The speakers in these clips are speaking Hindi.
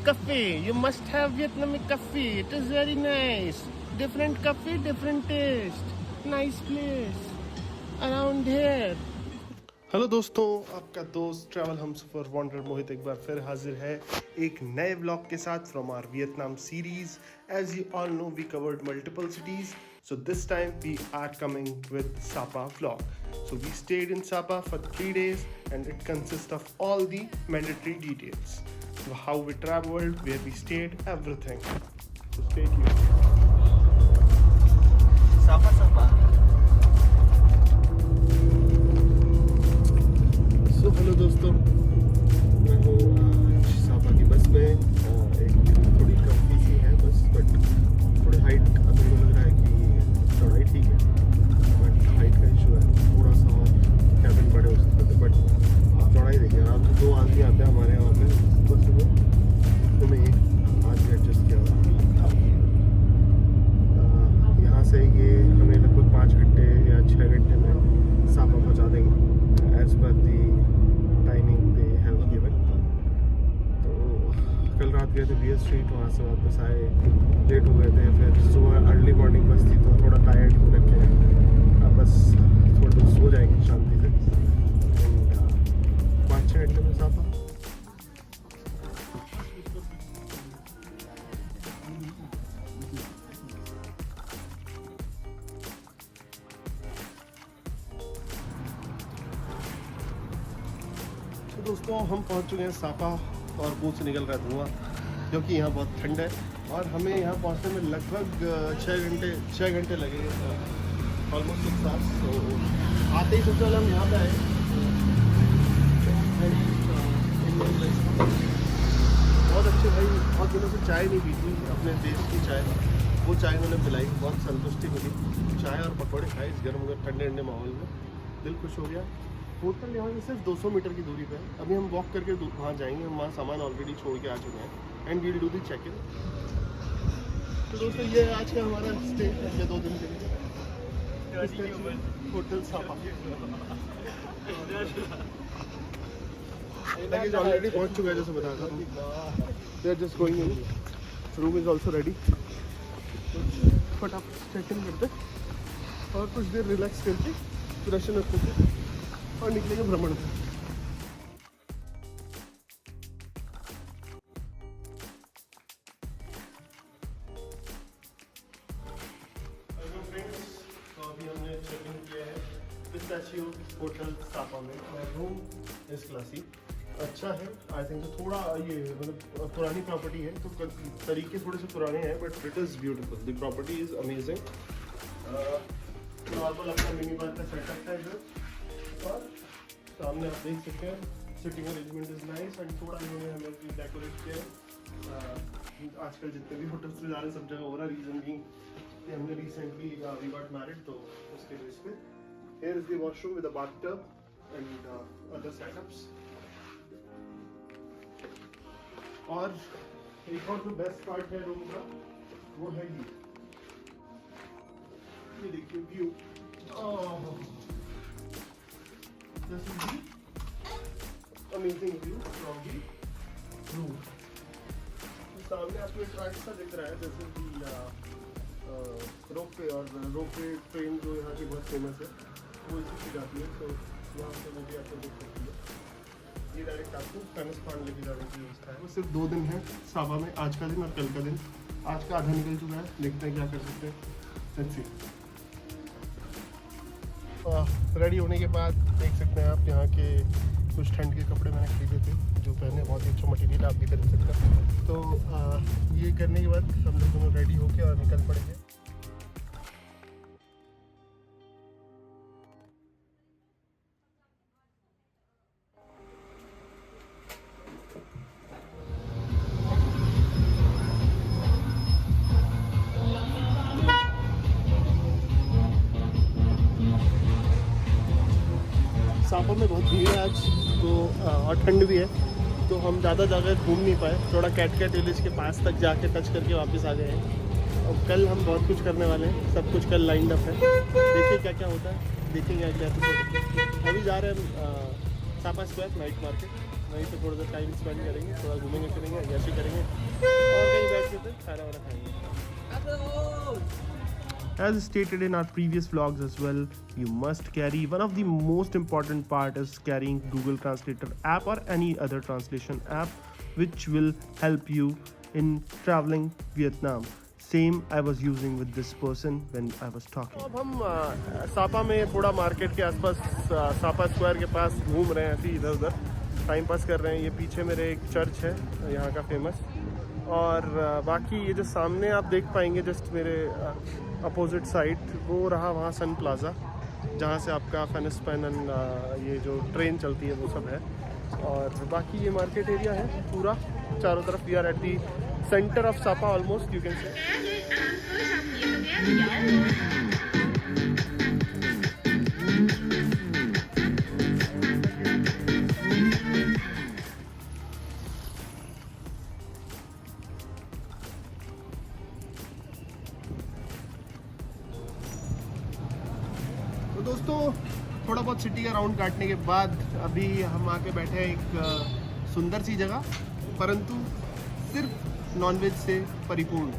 cafe. You must have Vietnamese coffee. It is very nice. Different coffee, different taste. Nice place around here. Hello दोस्तों, आपका दोस्त ट्रैवल हमसफर वॉन्डर मोहित एक बार फिर हाजिर है एक नए व्लॉग के साथ from our Vietnam series. As you all know, we covered multiple cities. So this time we are coming with Sapa vlog. So we stayed in Sapa for 3 days and it consists of all the mandatory details. So how we traveled, where we stayed, everything. So stay tuned. Sapa. So hello दोस्तों, मैं हूँ सापा की बस में. एक थोड़ी कम्फी सी है बस, बट थोड़ी हाइट अभी मुझे लग रहा है कि चौड़ाई ठीक है, बट हाइट का इशू है. थोड़ा सा और कैबिन बड़े हो सकते थे, बट आप चौड़ाई देखिए आराम से. 2 आदमी आते हैं हमारे यहाँ पे बस में, तो मैं एक आदमी एडजस्ट किया हुआ. यहाँ से ये हमें लगभग 5 घंटे या 6 घंटे में सापा पहुँचा देंगे as per the timing they have given. तो कल रात गए थे BS स्ट्रीट, वहाँ से वापस आए, लेट हो गए थे. फिर सुबह अर्ली मॉर्निंग बस थी तो थोड़ा टायर्ड हो रखे हैं. अब बस थोड़ा देर सो जाएंगे शांति से. 5-6 घंटे में सापा. दोस्तों, हम पहुंच चुके हैं सापा और मुंह से निकल रहा है धुआं, क्योंकि यहाँ बहुत ठंड है और हमें यहाँ पहुंचने में लगभग 6 घंटे लगेंगे, ऑलमोस्ट 6 आवर्स. तो आते ही सबसे पहले हम यहाँ पे आए. बहुत अच्छे भाई, बहुत दिनों से चाय नहीं पी थी, अपने देश की चाय. वो चाय उन्होंने पिलाई, बहुत संतुष्टि मिली. चाय और पकौड़े खाए इस गर्म ठंडे ठंडे माहौल में, दिल खुश हो गया. होटल यहाँ से सिर्फ 200 मीटर की दूरी पे है. अभी हम वॉक करके वहाँ जाएंगे. हम वहाँ सामान ऑलरेडी छोड़ के आ चुके हैं and we'll do the check in. तो दोस्तों, ये आज का हमारा स्टे है 2 दिन के लिए होटल सापा. लगेज ऑलरेडी पहुँच चुका है जैसे बताया था. They are just going in. Room is also ready. फटाफट चेक इन करते और कुछ देर रिलैक्स करके फ्रेशन अप करके और निकलेंगे भ्रमण पे. हेलो फ्रेंड्स, तो अभी हमने चेक इन किया है पिस्ताचियो होटल सापा में. रूम इस क्लासी अच्छा है. आई थिंक तो थोड़ा ये मतलब पुरानी प्रॉपर्टी है तो तरीके थोड़े से पुराने हैं, but it is beautiful. The property is amazing. Normal अपना मिनी बार का सेटअप है इधर, और सामने आप देख सकते हैं sitting arrangement is nice. And थोड़ा इन्होंने हमें डेकोरेट किया. आजकल जितने भी होटल्स में जा रहे हैं सब जगह हो रहा है. रीजन भी कि हमने रिसेंटली वी गॉट मैरिड, तो उसके बेस पे. Here is the washroom with a bathtub and other setups. और एक और जो बेस्ट पार्ट है रूम का वो है ये देखिए view. This is the amazing view from the room. सामने आपको एक ट्रैक सा दिख रहा है जैसे कि रोपवे, और रोपवे ट्रेन जो यहाँ की बहुत फेमस है वो इसी से जाती है. तो यहाँ से वो भी आपको दिख सकती है. ये डायरेक्ट आपको फेमस पॉइंट लेके जाने की व्यवस्था है. वो सिर्फ 2 दिन है सापा में, आज का दिन और कल का दिन. आज का आधा निकल चुका है, देखते हैं क्या कर सकते हैं. Let's see. रेडी होने के बाद देख सकते हैं आप यहाँ के कुछ ठंड के कपड़े मैंने खरीदे थे जो पहने. बहुत ही अच्छा मटेरियल आप भी खरीद सकते हैं. तो ये करने के बाद हम लोग दोनों रेडी होके और निकल पड़ेंगे. सापा में बहुत भीड़ है आज तो, और ठंड भी है, तो हम ज़्यादा जगह घूम नहीं पाए. थोड़ा कैटकेट विलेज के पास तक जाके टच करके वापस आ गए हैं. और कल हम बहुत कुछ करने वाले हैं. सब कुछ कल लाइंड अप है. देखिए क्या क्या होता है, देखेंगे अगले एपिसोड. अभी जा रहे हैं हम सापा स्क्वायर नाइट मार्केट. वहीं पे थोड़ा सा टाइम स्पेंड करेंगे, थोड़ा घूमेंगे फिरेंगे. हैं, ऐसे करेंगे और कहीं बैठ के फिर खाना वाना खाएंगे। As stated in our previous vlogs as well, you must carry, one of the most important part is carrying Google Translator app or any other translation app which will help you in traveling Vietnam. Same I was using with this person when I was talking. अब हम सापा में थोड़ा मार्केट के आसपास सापा स्क्वायर के पास घूम रहे हैं, ऐसे इधर उधर टाइम पास कर रहे हैं। ये पीछे मेरे एक चर्च है यहाँ का फेमस, और बाकी ये जो सामने आप देख पाएंगे जस्ट मेरे अपोजिट साइड, वो रहा वहाँ सन प्लाज़ा, जहाँ से आपका फेनिस्पैन एंड ये जो ट्रेन चलती है वो सब है। और बाकी ये मार्केट एरिया है पूरा चारों तरफ। We are at the centre of Sapa almost, you can say. तो दोस्तों थोड़ा बहुत सिटी का राउंड काटने के बाद अभी हम आके बैठे हैं एक सुंदर सी जगह, परंतु सिर्फ नॉनवेज से परिपूर्ण,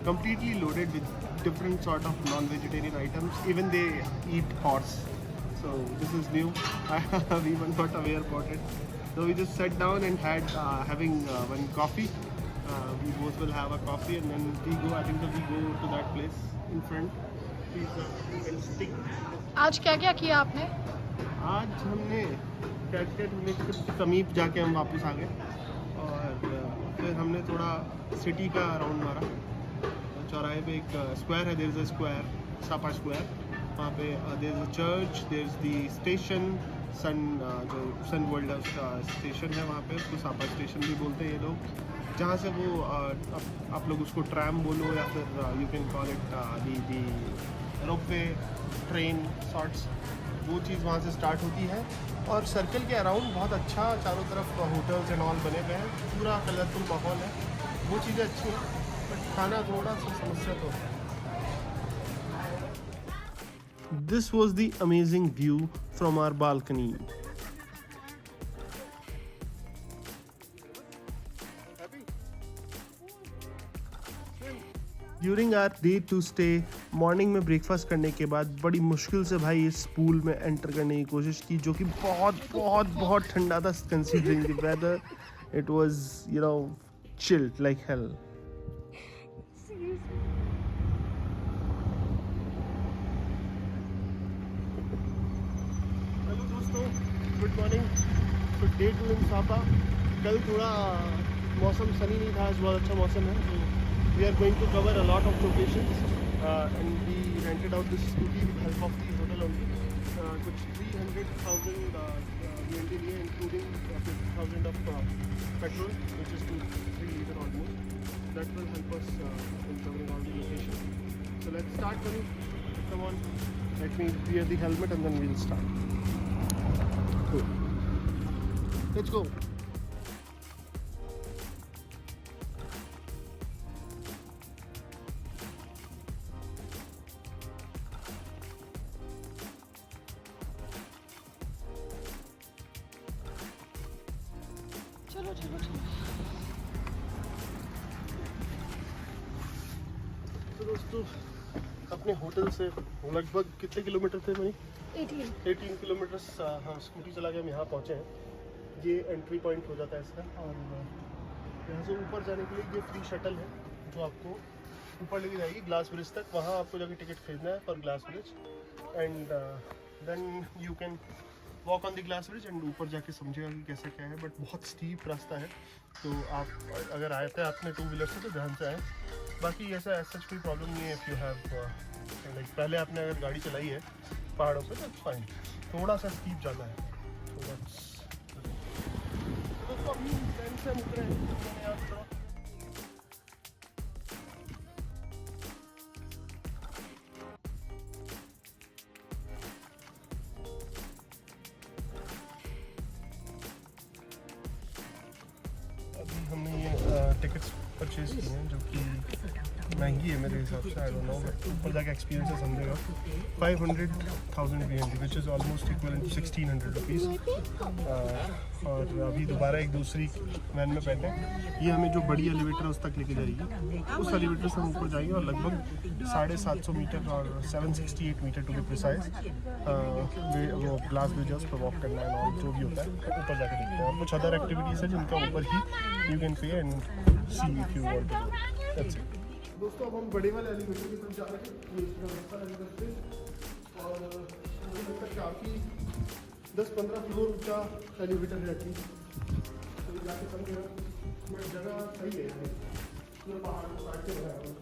completely loaded with different sort of non-vegetarian items. Even they eat horse. So this is new. We were not aware about it. So we just sat down and had having one coffee. We both will have a coffee and then we go. I think that we go to that place in front. Please and stick. आज क्या क्या किया आपने? आज हमने कैटकेट में समीप जाके हम वापस आ गए, और फिर हमने थोड़ा सिटी का राउंड मारा। चौराहे पे एक स्क्वायर है, there is a square, Sapa square, वहाँ पे there is a church, there is the station, Sun जो सन वर्ल्ड उसका स्टेशन है वहाँ पे, उसको सापा स्टेशन भी बोलते हैं ये लोग, जहाँ से वो आप लोग उसको ट्रैम बोलो या फिर you can call it the ropeway train shorts, वो चीज़ वहाँ से स्टार्ट होती है। और सर्कल के अराउंड बहुत अच्छा चारों तरफ होटल्स एंड ऑल बने हुए हैं, पूरा कलरफुल माहौल है, वो चीज़ें अच्छी हैं, बट खाना थोड़ा सा समस्या तो है। This was the amazing view from our balcony. During our day two stay, morning में ब्रेकफास्ट करने के बाद बड़ी मुश्किल से भाई इस पूल में एंटर करने की कोशिश की, जो कि बहुत बहुत बहुत ठंडा था considering the weather. It was you know chilled like hell. Hello दोस्तों, गुड मॉर्निंग। तो डे 2 इन सापा। कल थोड़ा मौसम सनी नहीं था, आज बहुत अच्छा मौसम है। We are going to cover a lot of locations and we rented out this scooty with help of the hotel only. कुछ 300,000 VND लिए, including 50,000 of petrol, which is 2-3 liter almost. That will help us in covering all the locations. So let's start, Manu. Come on, let me wear the helmet and then we'll start. Cool. Let's go. चलो चलो चलो। तो दोस्तों अपने होटल से लगभग कितने किलोमीटर थे मनी? 18 किलोमीटर हाँ स्कूटी चला के हम यहाँ पहुँचे हैं। ये एंट्री पॉइंट हो जाता है इसका, और यहाँ से ऊपर जाने के लिए ये फ्री शटल है जो आपको ऊपर लेके जाएगी ग्लास ब्रिज तक। वहाँ आपको जाके टिकट खरीदना है for glass bridge, and then you can walk on the glass bridge and ऊपर जाके समझेगा कि कैसे क्या है। बट बहुत स्टीप रास्ता है, तो आप अगर आए थे आपने 2 व्हीलर से तो ध्यान से आए। बाकी ऐसा सच कोई प्रॉब्लम नहीं है। इफ़ यू हैव लाइक पहले आपने अगर गाड़ी चलाई है पहाड़ों पे तो इट्स फाइन, थोड़ा सा स्टीप ज़्यादा है। तो दोस्तों अपनी ट्रेन से मुक रहे हैं। हमने ये टिकट्स परचेज किए हैं जो कि महंगी है मेरे हिसाब से, आई डोंट नो, बट ऊपर जाके एक्सपीरियंस है समझेगा। 500,000 BND which is almost equal to 1600 rupees. और अभी दोबारा एक दूसरी वैन में बैठे, ये हमें जो बड़ी एलिवेटर है उस तक लेके जाएगी। उस एलिवेटर से हम ऊपर जाएंगे और लगभग 750 मीटर और 768 मीटर टू बी प्रिसाइज वो ग्लास ब्रिजेस पर वॉक करना है और जो भी होता है ऊपर जाके देखते हैं। और कुछ अदर एक्टिविटीज़ है जिनका ऊपर ही you can pay and see if you want to. That's it. दोस्तों अब हम बड़े वाले एलिवेटर की तरफ जा रहे हैं, और मुझे लगता है काफ़ी 10-15 फ्लोर ऊंचा एलिवेटर है कि तो जाके समझेगा, बट जगह सही है यहाँ, पूरा पहाड़ को काट के बनाया हुआ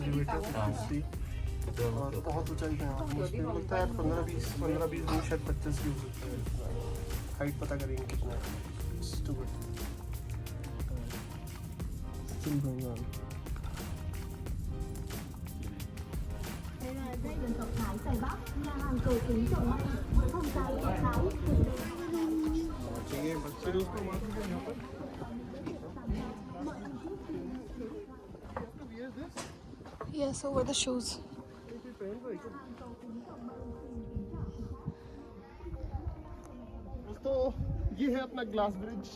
एलिवेटर। और बहुत ऊंचाई पे यहाँ मुझे लगता है 15-20 नहीं शायद 25 भी हो सकते हैं। हाइट पता करेंगे कितना है। It's too good. Still going on. Đây là dây đường dọc Thái Tây Bắc, nhà hàng cầu kính rộng mạnh, không dài rộng rãi, चाहिए बच्चे उसको मालूम है यहाँ पर। Yes, over the shoes. दोस्तों ये है अपना ग्लास ब्रिज,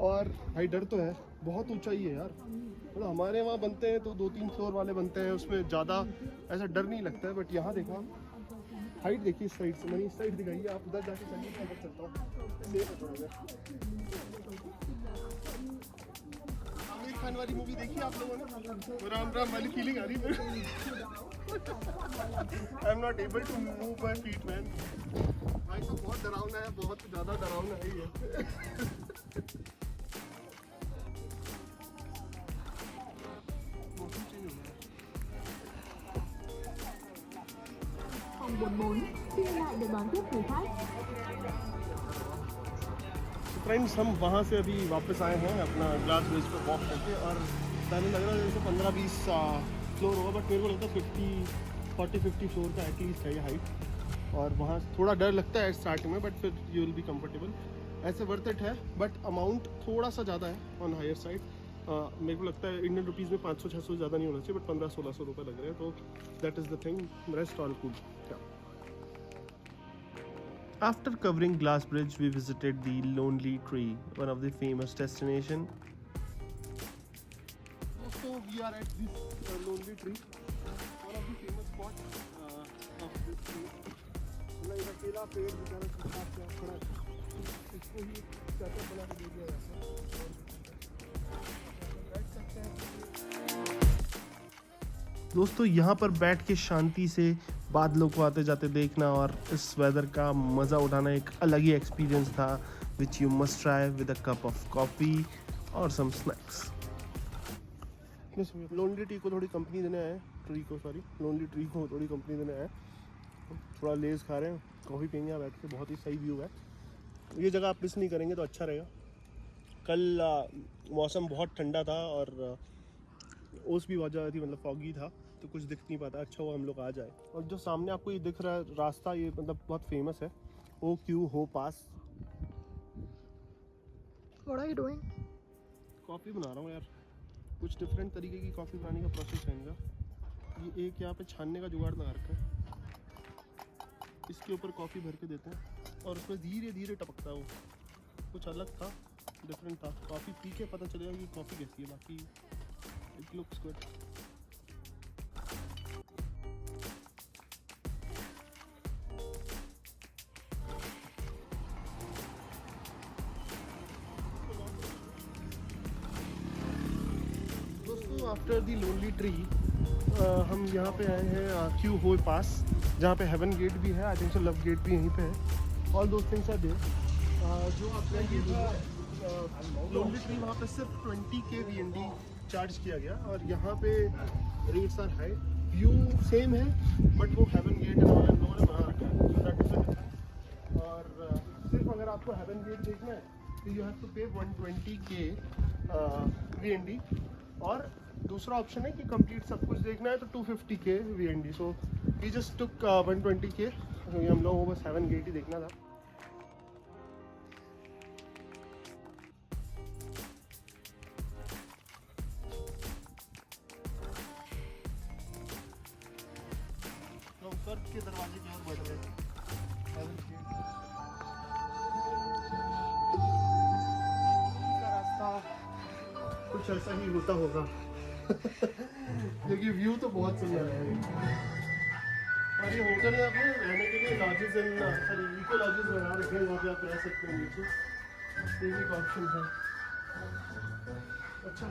और भाई डर तो है, बहुत ऊंचाई है यार। मतलब हमारे वहाँ बनते हैं तो 2-3 फ्लोर वाले बनते हैं, उसमें ज़्यादा ऐसा डर नहीं लगता है, बट यहाँ देखा हाइट देखिए इस साइड से, मैंने इस साइड दिखाई है, आप उधर जाके चलिए, मैं उधर चलता हूँ, सेफ है थोड़ा सा। आमिर खान वाली मूवी देखी आप लोगों ने, राम राम वाली फीलिंग आ रही है। I am not able to move my feet man. भाई तो बहुत डरावना है, बहुत ज़्यादा डरावना है ये। phòng 44, xin lại được đón tiếp người khách. Friends हम वहाँ से अभी वापस आए हैं अपना ग्लास ब्रिज पर वॉक करके, और पहले लग रहा है जैसे 15-20 फ्लोर होगा, बट मेरे को लगता है 40-50 फ्लोर का एटलीस्ट है ये हाइट। और वहाँ थोड़ा डर लगता है स्टार्ट में, बट फिर यू विल बी कंफर्टेबल। ऐसे वर्थ इट है, बट अमाउंट थोड़ा सा ज़्यादा है ऑन हायर साइड। मेरे को लगता है इंडियन रुपीज़ में 500-600 ज़्यादा नहीं होना चाहिए, बट 1500-1600 रुपये लग रहे हैं, तो that is the thing, rest all cool. After covering Glass Bridge, we visited the Lonely Tree, one of the famous destination. So we are at this Lonely Tree, one of the famous spots of this place. मतलब एक अकेला पेड़ बेचारा खड़ा है, इसको ही सेटअप बना के दे दिया जाता है, बैठ सकते हैं। दोस्तों यहाँ पर बैठ के शांति से बादलों को आते जाते देखना और इस वेदर का मज़ा उठाना एक अलग ही एक्सपीरियंस था, which you must try with a cup of coffee और सम स्नैक्स। लोनली ट्री को थोड़ी कंपनी देने आए, लोनली ट्री को थोड़ी कंपनी देने आए, थोड़ा लेज़ खा रहे हैं, कॉफ़ी पियेंगे यहाँ बैठ के, बहुत ही सही व्यू है। ये जगह आप मिस नहीं करेंगे तो अच्छा रहेगा। कल मौसम बहुत ठंडा था और ओस भी बहुत ज़्यादा थी, मतलब फॉगी था, तो कुछ दिख नहीं पाता। अच्छा हुआ हम लोग आ जाए। और जो सामने आपको ये दिख रहा है रास्ता, ये मतलब बहुत फेमस है, OQ हो पास। What are you doing? Coffee बना रहा हूँ यार, कुछ डिफरेंट तरीके की कॉफ़ी बनाने का प्रोसेस है इनका। ये एक यहाँ पे छानने का जुगाड़ लगा रखा है, इसके ऊपर कॉफ़ी भर के देते हैं और उसमें धीरे धीरे टपकता है वो। कुछ अलग था, डिफरेंट था। कॉफ़ी पी के पता चलेगा कि कॉफ़ी कैसी है, बाकी it looks good. After the lonely tree हम यहाँ पे आए हैं क्यू हो पास, जहाँ पे हेवन गेट भी है, I think so love gate भी यहीं पे है। All those things are there. जो आपने ये लोनली ट्री, वहाँ पे सिर्फ 20K VND चार्ज किया गया, और यहाँ पे rates are high. View same है, बट वो हेवन गेट है और लोगों ने बना रखा है, so that is the difference। और सिर्फ अगर आपको हेवन गेट देखना है तो यू हैव टू पे 120K VND, और दूसरा ऑप्शन है कि कंप्लीट सब कुछ देखना है तो 250K VND। So we just took 120K, हम लोगों को बस हेवन गेट ही देखना था। स्वर्ग के दरवाजे की ओर बढ़ रहे हैं। का रास्ता कुछ ऐसा ही होता होगा क्योंकि व्यू तो बहुत सुंदर है। और ये होटल है अपने रहने के लिए lodges and sorry eco lodges बना रखे हैं, वहाँ पे आप रह सकते हैं नीचे, ये भी एक ऑप्शन है। अच्छा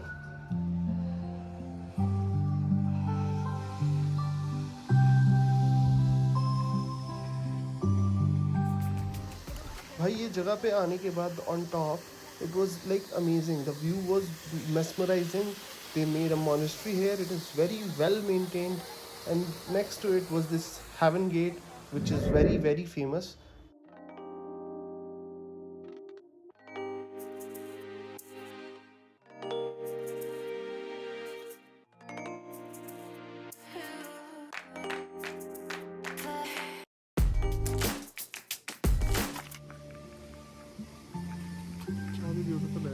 भाई ये जगह पे आने के बाद on top it was like amazing, the view was mesmerizing. They made a monastery here, it is very well maintained, and next to it was this Heaven Gate which is very very famous. Beautiful है।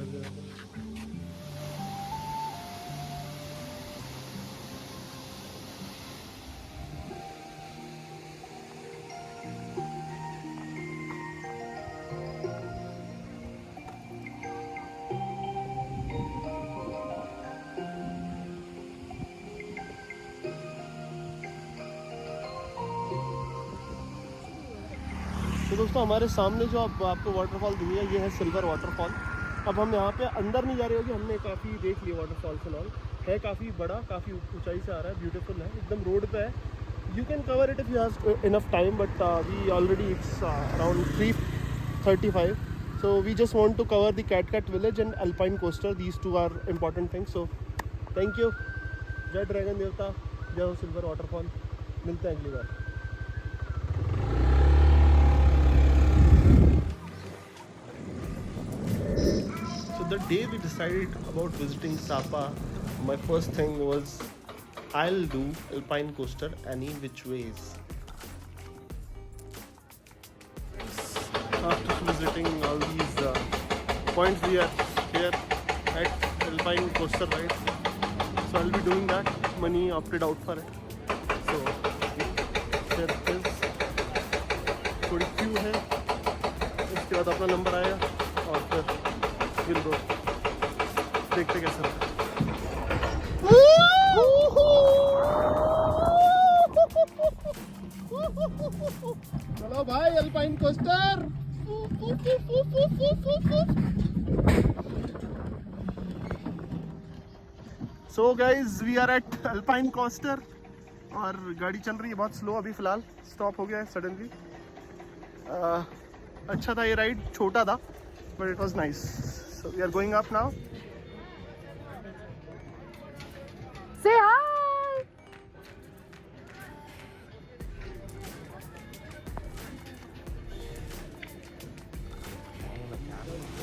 तो दोस्तों हमारे सामने जो आपको वाटरफॉल दिख रही है ये है सिल्वर वाटरफॉल। अब हम यहाँ पे अंदर नहीं जा रहे होंगे, हमने काफ़ी देख लिया वाटरफॉल से नॉल है, काफ़ी बड़ा, काफ़ी ऊंचाई से आ रहा है, ब्यूटीफुल है, एकदम रोड पे है। You can cover it if you have enough time, but we already it's around 3:35, so we just want to cover the Cat village and Alpine coaster. These two are important things. So thank you, जय ड्रैगन देवता, जय हो सिल्वर वाटरफॉल। मिलते हैं अगली बार। The day we decided about visiting Sapa, my first thing was I'll do Alpine coaster any which ways. After visiting all these points, we are here at Alpine coaster ride. So I'll be doing that. Mani opted out for it. So here it is. थोड़ी क्यू है, उसके बाद अपना नंबर आएगा और फिर विल गो। देखते कैसा है। चलो भाई Alpine Coaster. So guys we are at Alpine Coaster और गाड़ी चल रही है बहुत स्लो, अभी फिलहाल स्टॉप हो गया है सडनली। अच्छा था ये राइड, छोटा था but it was nice. So we are going up now. Say hi!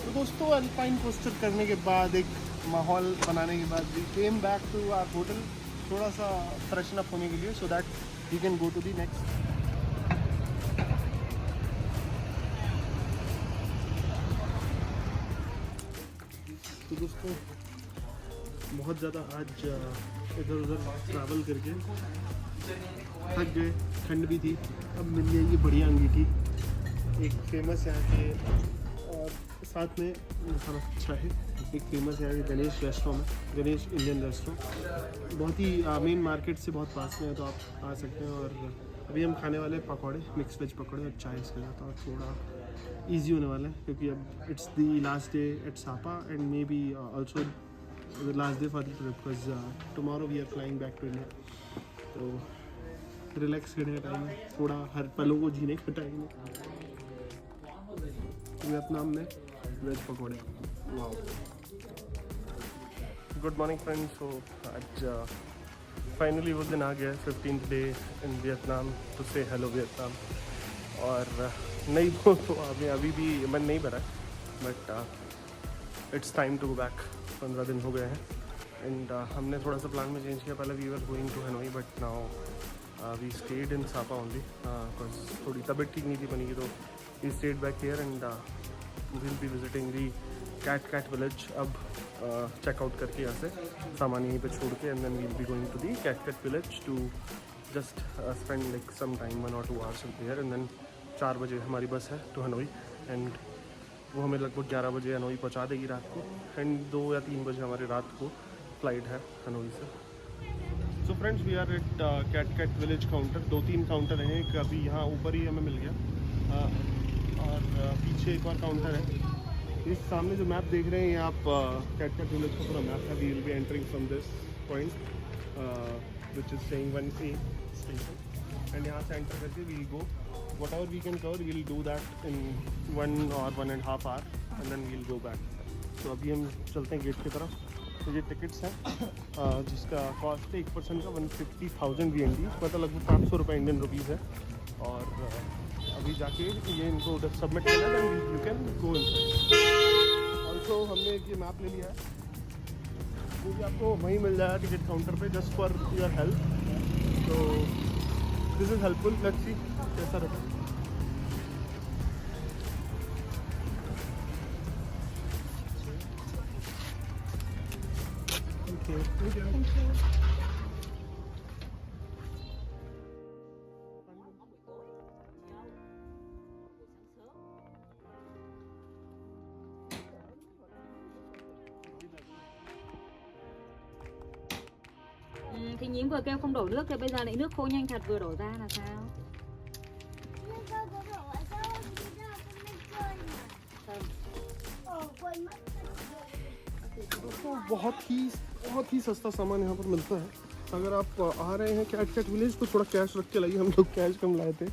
तो दोस्तों अल्पाइन कोस्टर करने के बाद, एक माहौल बनाने के बाद, we came back to our hotel थोड़ा सा फ्रेशन अप होने के लिए, so that we can go to the next. तो दोस्तों बहुत ज़्यादा आज इधर उधर ट्रैवल करके थक गए, ठंड भी थी। अब मिल जाएगी बढ़िया अंगीठी, एक फेमस यहाँ के, और साथ में खाना अच्छा है। एक फेमस यहाँ के गणेश रेस्टोरेंट में, गणेश इंडियन रेस्टोरेंट, बहुत ही मेन मार्केट से बहुत पास में है, तो आप आ सकते हैं। और अभी हम खाने वाले पकौड़े, मिक्स वेज पकौड़े और चाय इसके साथ, और थोड़ा ईजी होने वाला है क्योंकि अब it's the last day at Sapa and may be also the last day for the trip because tomorrow we are flying back to India. तो रिलैक्स करने का टाइम है, थोड़ा हर पलों को जीने का टाइम है। वियतनाम में वेज पकौड़े, wow. Good morning friends. So आज फाइनली वो दिन आ गया, 15th day in Vietnam, to say hello Vietnam. और नहीं वो तो अभी भी मन नहीं भरा, but it's time to go back. 15 दिन हो गए हैं एंड हमने थोड़ा सा प्लान में चेंज किया। पहले we were going to Hanoi, but now we stayed in Sapa only because थोड़ी तबीयत ठीक नहीं थी बनी की, तो we stayed back here and will be visiting the Cat Village. अब चेकआउट करके यहाँ से सामान यहीं पे छोड़ के, and then we'll be going to the Cat Village to just spend like some time 1 or 2 hours there and then 4 बजे हमारी बस है टू हनोई एंड वो हमें लगभग 11 बजे हनोई पहुंचा देगी रात को एंड 2 या 3 बजे हमारी रात को फ्लाइट है हनोई से। So friends we are at Cat Cat village counter. 2-3 counter हैं, एक अभी यहाँ ऊपर ही हमें मिल गया और पीछे एक और काउंटर है। इस सामने जो मैप देख रहे हैं ये आप कैट कैट विलेज का पूरा मैप है। We will be entering from this point which is saying 1A station and यहाँ से एंटर करके we go whatever we can cover we'll do that in 1 or 1.5 hour and then we'll go back. तो अभी हम चलते हैं गेट की तरफ। तो ये टिकट्स हैं जिसका कॉस्ट है 1% का 150,000 VND, मतलब लगभग 500 रुपये इंडियन रुपीज़ है। और अभी जाके ये इनको सबमिट करना है then you can go in. Also हमने एक ये मैप ले लिया है वो भी आपको वहीं मिल जाएगा टिकट काउंटर पे जस्ट फॉर योर हेल्प। तो this is helpful. Let's see कैसा रहता है। Thì Nhiễm vừa kêu không đổ nước thì bây giờ lại nước khô nhanh thật vừa đổ ra là sao? दोस्तों बहुत ही सस्ता सामान यहाँ पर मिलता है। अगर आप आ रहे हैं कैट कैट विलेज तो थोड़ा कैश रख के लाइए। हम लोग कैश कम लाए थे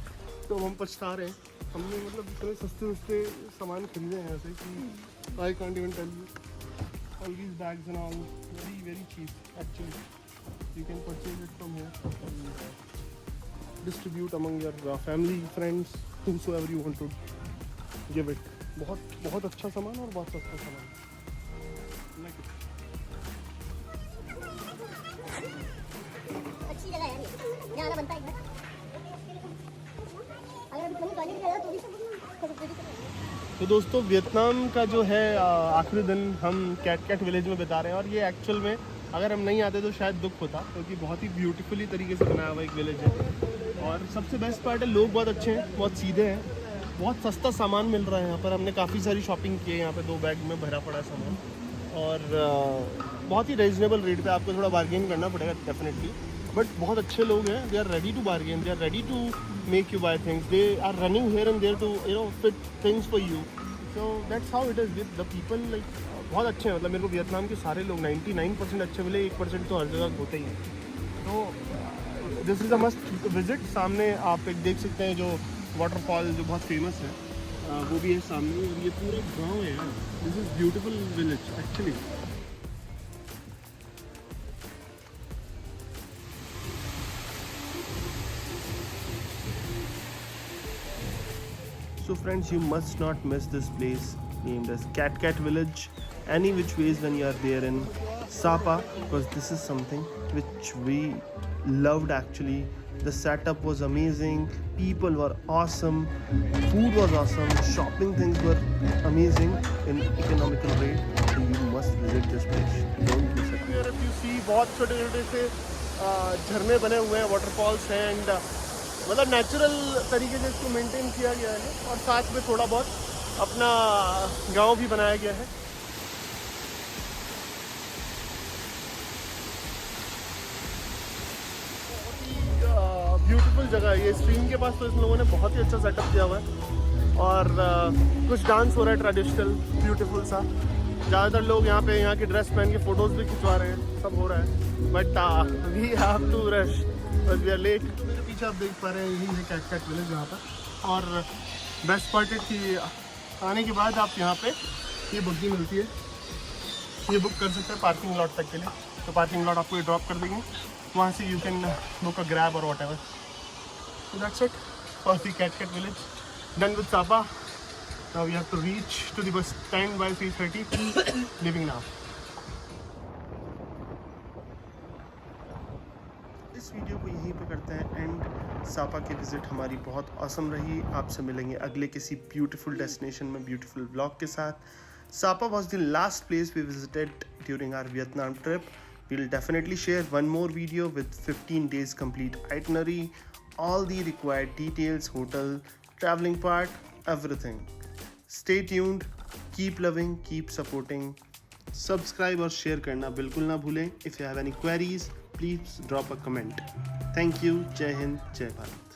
तो हम पछता रहे हैं। हमने मतलब इतने सस्ते सामान खरीदे हैं यहाँ से कि I can't even tell you. All these bags and all very cheap actually. You can purchase it from here, distribute among your family friends whomsoever you want to give it। बहुत अच्छा सामान और बहुत सस्ता सामान। अच्छी जगह है ये, यहाँ आना बनता है एक बार। अगर अभी कहीं कॉलेज गया तो भी सब। तो दोस्तों वियतनाम का जो है आखिरी दिन हम कैट कैट विलेज में बिता रहे हैं और ये एक्चुअल में अगर हम नहीं आते तो शायद दुख होता क्योंकि बहुत ही ब्यूटीफुली तरीके से बनाया हुआ एक विलेज है। और सबसे बेस्ट पार्ट है लोग बहुत अच्छे हैं, बहुत सीधे हैं, बहुत सस्ता सामान मिल रहा है यहाँ पर। हमने काफ़ी सारी शॉपिंग की है यहाँ पे, 2 बैग में भरा पड़ा सामान और बहुत ही रीजनेबल रेट पे। आपको थोड़ा बार्गेन करना पड़ेगा डेफिनेटली, बट बहुत अच्छे लोग हैं। They are ready to bargain, they are ready to make you buy things, they are running here and there to fit things for you. So that's how it is with the people. Like बहुत अच्छे हैं, मतलब मेरे को वियतनाम के सारे लोग 99% अच्छे मिले, 1% तो हर जगह होते ही हैं। तो this is a must visit. सामने आप एक देख सकते हैं जो वाटरफॉल जो बहुत फेमस है वो भी है सामने। और ये पूरा गांव है यार। This is beautiful village actually. So friends, you must not miss this place named as Cat Cat Village any which ways when you are there in Sapa, because this is something which we loved actually. The setup was amazing, people were awesome, food was awesome, shopping things were amazing in economical rate. So you must visit this place, don't miss it. Here if you see बहुत छोटे छोटे से झरने बने हुए हैं, waterfalls हैं and मतलब नेचुरल तरीके से इसको मेंटेन किया गया है और साथ में थोड़ा बहुत अपना गांव भी बनाया गया है। ब्यूटीफुल जगह है ये। स्ट्रीम के पास तो इन लोगों ने बहुत ही अच्छा सेटअप किया हुआ है और कुछ डांस हो रहा है ट्रेडिशनल ब्यूटीफुल सा। ज़्यादातर लोग यहाँ की ड्रेस पहन के फ़ोटोज़ भी खिंचवा रहे हैं, सब हो रहा है। But we have to rush but we are late. मेरे पीछे आप देख पा रहे हैं यही है कैट कैट विलेज यहाँ पर। और बेस्ट पार्ट है कि आने के बाद आप यहाँ पे ये बुकिंग मिलती है, ये बुक कर सकते हैं पार्किंग लॉट तक के लिए। तो पार्किंग लॉट आपको ये ड्रॉप कर देंगे, वहाँ से you can book a Grab और whatever. So that's it for the Cat Cat village. Done with Sapa. Now we have to reach to the bus stand by 3:30. Leaving now. इस वीडियो को यहीं पे करते हैं एंड। सापा की विज़िट हमारी बहुत ऑसम रही। आपसे मिलेंगे अगले किसी ब्यूटीफुल डेस्टिनेशन में ब्यूटीफुल ब्लॉग के साथ। Sapa was the last place we visited during our Vietnam trip. We'll definitely share one more video with 15 days complete itinerary, all the required details, hotel, traveling part, everything. Stay tuned, keep loving, keep supporting. Subscribe और share करना बिल्कुल ना भूलें. If you have any queries, please drop a comment. Thank you. जय हिंद, जय भारत.